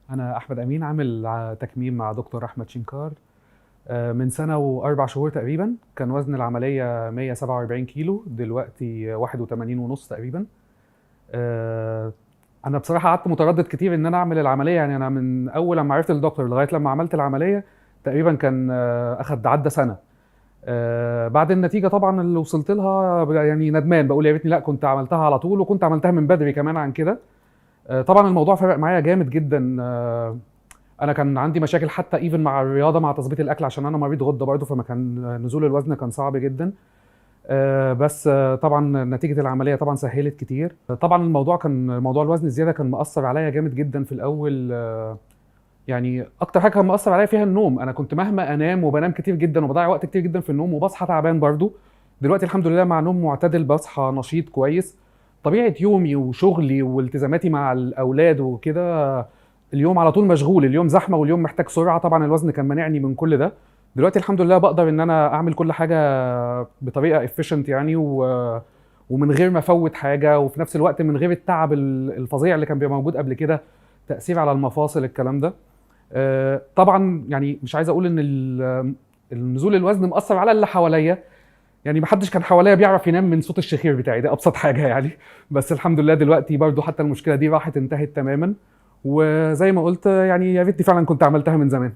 أنا أحمد أمين عامل تكميم مع دكتور أحمد شنكار. من سنة وأربع شهور تقريبا. كان وزن العملية 147 كيلو، دلوقتي 81 ونص تقريبا. آه، أنا بصراحة قعدت متردد كتير إن أنا أعمل العملية، يعني أنا من أول لما عرفت الدكتور لغاية لما عملت العملية تقريبا كان أخد عدى سنة. بعد النتيجة طبعا اللي وصلت لها يعني ندمان، بقول يا ريتني لا كنت عملتها على طول، وكنت عملتها من بدري كمان عن كده. طبعا الموضوع فرق معايا جامد جدا. انا كان عندي مشاكل حتى ايفن مع الرياضه، مع تظبيط الاكل، عشان انا مريض غده برضه، فما كان نزول الوزن كان صعب جدا. بس طبعا نتيجه العمليه طبعا سهلت كتير. طبعا الموضوع كان موضوع الوزن الزياده كان مأثر عليا جامد جدا في الاول. يعني اكتر حاجه كان مأثر عليا فيها النوم. انا كنت مهما انام، وبنام كتير جدا وبضيع وقت كتير جدا في النوم، وبصحى تعبان برضه. دلوقتي الحمد لله مع نوم معتدل بصحى نشيط كويس. طبيعه يومي وشغلي والتزاماتي مع الاولاد وكده، اليوم على طول مشغول، اليوم زحمه واليوم محتاج سرعه. طبعا الوزن كان مانعني من كل ده. دلوقتي الحمد لله بقدر ان انا اعمل كل حاجه بطريقه efficient يعني، ومن غير ما افوت حاجه، وفي نفس الوقت من غير التعب الفظيع اللي كان بيبقى موجود قبل كده، تاثير على المفاصل الكلام ده. طبعا يعني مش عايز اقول ان النزول الوزن مأثر على اللي حواليا. يعني محدش كان حواليا بيعرف ينام من صوت الشخير بتاعي ده، ابسط حاجه يعني. بس الحمد لله دلوقتي برضو حتى المشكله دي راحت، انتهت تماما. وزي ما قلت يعني يا ريتني فعلا كنت عملتها من زمان.